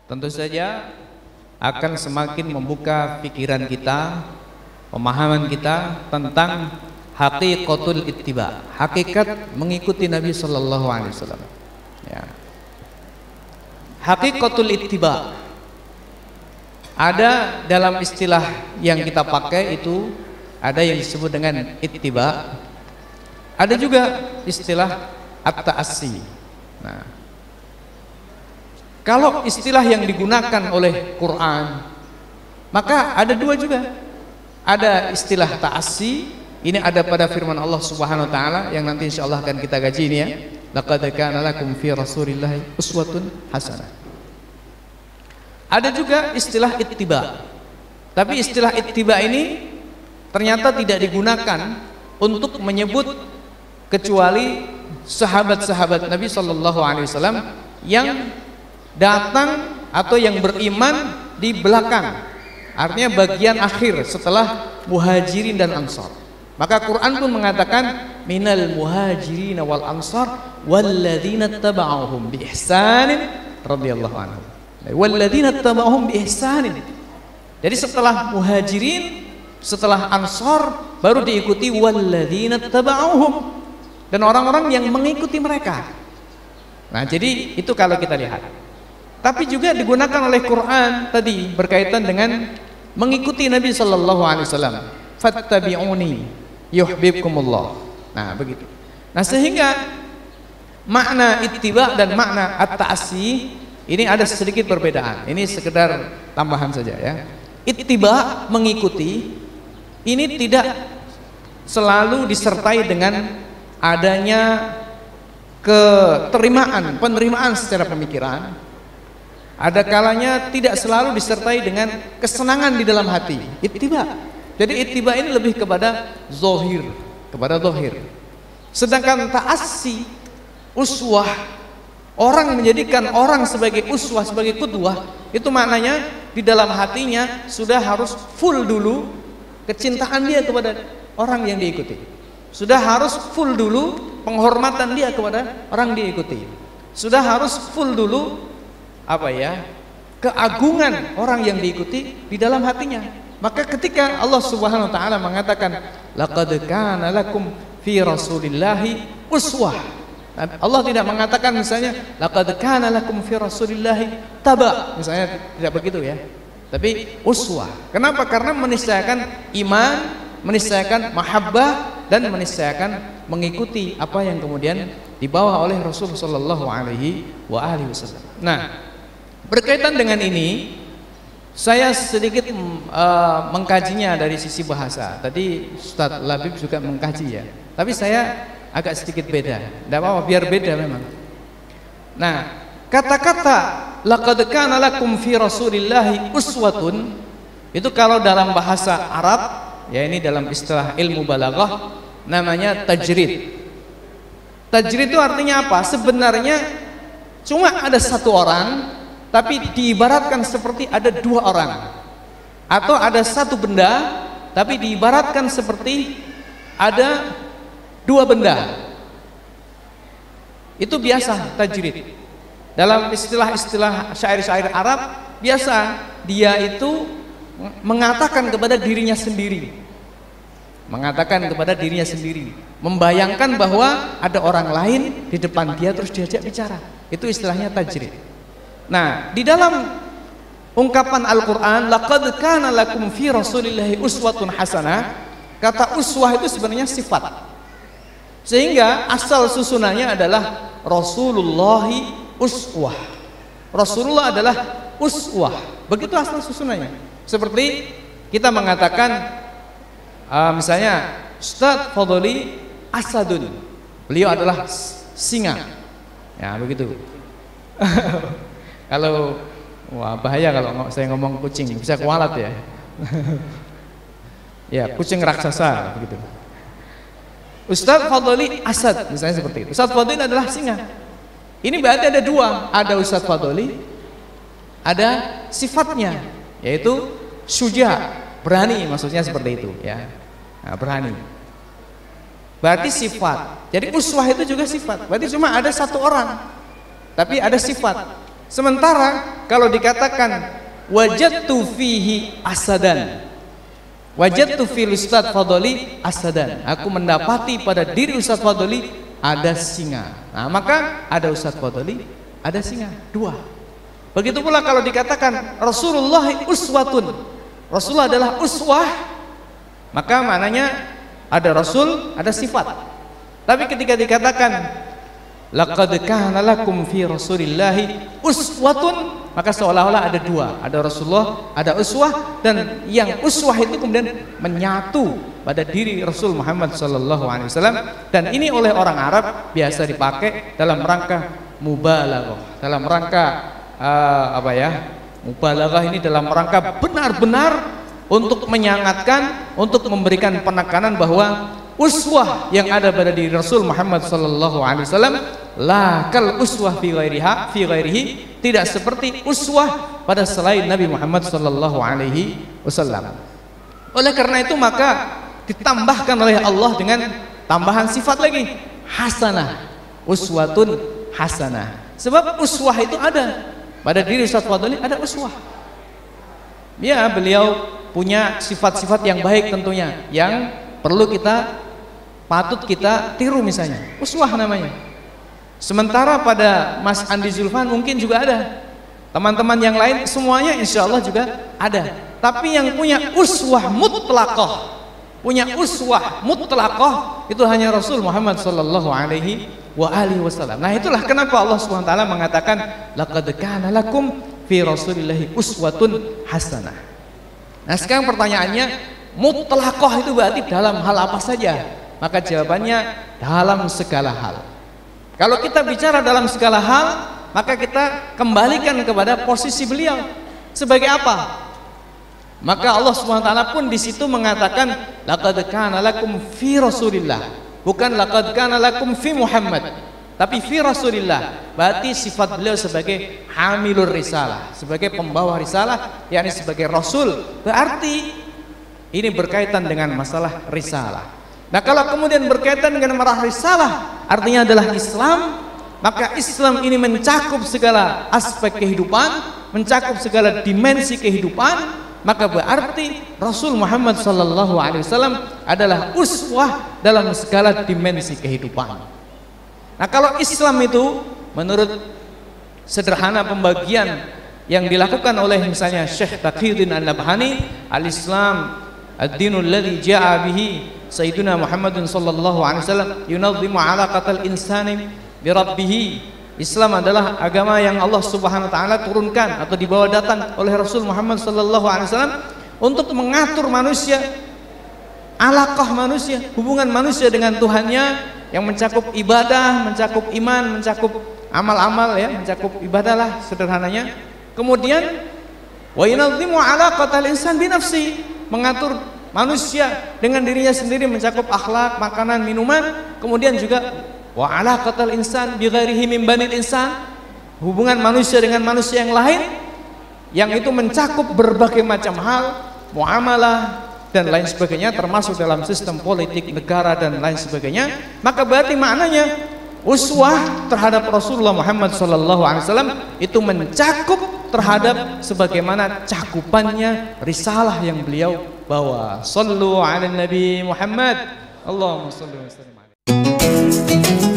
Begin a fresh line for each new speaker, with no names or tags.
tentu saja akan semakin membuka pikiran kita, pemahaman kita tentang haqiqatul ittiba, hakikat mengikuti Nabi sallallahu alaihi wasallam. Ya. Haqiqatul ittiba ada dalam istilah yang kita pakai itu, ada yang disebut dengan ittiba, ada juga istilah at-ta'assi. Nah, kalau istilah yang digunakan oleh Quran, maka ada dua juga. Ada istilah ta'assi, ini ada pada firman Allah Subhanahu wa taala yang nanti insyaallah akan kita kaji ini ya. Laqad kana lakum fi Rasulillahi uswatun hasanah. Ada juga istilah ittiba. Tapi istilah ittiba ini ternyata tidak digunakan untuk menyebut kecuali sahabat-sahabat Nabi sallallahu alaihi wasallam yang datang atau yang beriman di belakang. Artinya bagian akhir setelah muhajirin dan ansar. Maka Quran pun mengatakan minal muhajirin wal ansar walladzina taba'uhum bi ihsanin radhiyallahu anhum. Walladzina taba'uhum bi ihsanin. Jadi setelah muhajirin, setelah ansar baru diikuti walladzina taba'uhum, dan orang-orang yang mengikuti mereka. Nah, jadi itu kalau kita lihat. Tapi juga digunakan oleh Quran tadi berkaitan dengan mengikuti Nabi sallallahu alaihi wasallam. Fattabi'uni yuhibbukumullah. Nah, begitu. Nah, sehingga makna ittiba dan makna at-ta'assi ini ada sedikit perbedaan. Ini sekedar tambahan saja ya. Ittiba mengikuti ini tidak selalu disertai dengan adanya penerimaan secara pemikiran. Ada kalanya tidak selalu disertai dengan kesenangan di dalam hati. Ittiba. Jadi ittiba ini lebih kepada zahir, Sedangkan ta'assi, uswah, orang menjadikan orang sebagai uswah, sebagai qudwah, itu maknanya di dalam hatinya sudah harus full dulu kecintaan dia kepada orang yang diikuti. Sudah harus full dulu penghormatan dia kepada orang diikuti. Sudah harus full dulu keagungan orang yang diikuti di dalam hatinya. Maka ketika Allah Subhanahu wa taala mengatakan laqad kana lakum fi Rasulillahi uswah, Allah tidak mengatakan misalnya laqad kana lakum fi Rasulillahi taba, misalnya tidak begitu ya. Tapi uswah. Kenapa? Karena meniscayakan iman, meniscayakan mahabbah, dan meniscayakan mengikuti apa yang kemudian dibawa oleh Rasul sallallahu alaihi wasallam. Nah, berkaitan dengan ini saya sedikit mengkajinya dari sisi bahasa. Tadi Ustaz Labib juga mengkaji ya. Tapi saya agak sedikit beda. Tidak apa-apa, biar beda memang. Nah, kata-kata laqad kana lakum fi Rasulillahi uswatun itu kalau dalam bahasa Arab, ya ini dalam istilah ilmu balaghah namanya tajrid. Tajrid itu artinya apa? Sebenarnya cuma ada satu orang, tapi diibaratkan seperti ada dua orang, atau ada satu benda tapi diibaratkan seperti ada dua benda. Itu biasa tajrid. Dalam istilah-istilah syair-syair Arab, biasa dia itu mengatakan kepada dirinya sendiri, membayangkan bahwa ada orang lain di depan dia terus diajak bicara. Itu istilahnya tajrid. Nah, di dalam ungkapan Al-Quran laqad kana lakum fi Rasulillahi uswatun hasanah, kata uswah itu sebenarnya sifat, sehingga asal susunannya adalah Rasulullahi uswah. Rasulullah adalah uswah, begitu asal susunannya. Seperti kita mengatakan misalnya Ustadz Fadli asadun, beliau adalah singa, ya begitu. Kalau bahaya kalau saya ngomong kucing, bisa kualat ya. Ya, kucing raksasa begitu. Ustadz Fadli asad, misalnya seperti itu. Ustadz Fadli adalah singa. Ini berarti ada dua, ada Ustadz Fadli, ada sifatnya, yaitu syuja, berani, maksudnya seperti itu ya. Nah, berani. Berarti sifat. Jadi uswah itu juga sifat. Berarti cuma ada satu orang, tapi ada sifat. Sementara kalau dikatakan wajadtu fihi asadan, wajadtu fil Ustadz Fadli asadan, aku mendapati pada diri Ustadz Fadli ada singa. Nah, maka ada Ustadz Fadli, ada singa, dua. Begitu pula kalau dikatakan Rasulullah uswatun, Rasulullah adalah uswah, maka maknanya ada Rasul, ada sifat. Tapi ketika dikatakan laqad kana lakum fi Rasulillahi uswatun, maka seolah-olah ada dua, ada Rasulullah, ada uswah, dan yang uswah itu kemudian menyatu pada diri Rasul Muhammad sallallahu alaihi wasallam, dan ini oleh orang Arab biasa dipakai dalam rangka mubalaghah, dalam rangka mubalaghah ini dalam rangka benar-benar untuk menyangatkan, untuk memberikan penekanan bahwa uswah yang ada pada diri Rasul Muhammad sallallahu alaihi wasallam la kal uswah fi ghairihi, tidak seperti uswah pada selain Nabi Muhammad sallallahu alaihi wasallam. Oleh karena itu maka ditambahkan oleh Allah dengan tambahan sifat lagi, hasanah, uswatun hasanah. Sebab uswah itu ada pada diri Ustadz Fadli, ada uswah. Ya, beliau punya sifat-sifat yang baik tentunya, yang perlu patut kita tiru, misalnya uswah namanya. Sementara pada Mas Andi Zulfan mungkin juga ada, teman-teman yang lain semuanya insya Allah juga ada. Tapi yang punya uswah mutlaqah, itu hanya Rasul Muhammad sallallahu alaihi wasallam. Nah, itulah kenapa Allah Subhanahu wa taala mengatakan laqad kana lakum fi Rasulillahi uswatun hasanah. Nah, sekarang pertanyaannya, mutlaqah itu berarti dalam hal apa saja? Maka jawabannya dalam segala hal. Kalau kita bicara dalam segala hal, maka kita kembalikan kepada posisi beliau sebagai apa? Maka Allah Subhanahu wa taala pun di situ mengatakan laqad kana lakum fi Rasulillah, bukan laqad kana lakum fi Muhammad, tapi fi Rasulillah. Berarti sifat beliau sebagai hamilur risalah, sebagai pembawa risalah, yakni sebagai rasul. Berarti ini berkaitan dengan masalah risalah. Nah, kalau kemudian berkaitan dengan masalah risalah, artinya adalah Islam, maka Islam ini mencakup segala aspek kehidupan, mencakup segala dimensi kehidupan, maka berarti Rasul Muhammad sallallahu alaihi wasallam adalah uswah dalam segala dimensi kehidupan. Nah, kalau Islam itu menurut sederhana pembagian yang dilakukan oleh misalnya Syekh Taqiyuddin An-Nabhani, al-Islam ad-dinul ladzi ja'a bihi Sayyiduna Muhammadun sallallahu alaihi wasallam yunazzimu alaqatal insani bi rabbih. Islam adalah agama yang Allah Subhanahu wa taala turunkan atau dibawa datang oleh Rasul Muhammad sallallahu alaihi wasallam untuk mengatur manusia, alaqah manusia, hubungan manusia dengan Tuhannya, yang mencakup ibadah, mencakup iman, mencakup amal-amal, ya, mencakup ibadah lah sederhananya. Kemudian wa yunazzimu alaqatal insan bi nafsi, mengatur manusia dengan dirinya sendiri, mencakup akhlak, makanan, minuman. Kemudian juga wa alaqatal insan bi ghairihi min banil insan, hubungan manusia dengan manusia yang lain, yang itu mencakup berbagai macam hal, muamalah dan lain sebagainya, termasuk dalam sistem politik negara dan lain sebagainya. Maka berarti maknanya uswah terhadap Rasulullah Muhammad SAW itu mencakup terhadap sebagaimana cakupannya risalah yang beliau bawa. Sallu ala Nabi Muhammad, Allahumma salli wa sallim alaihi.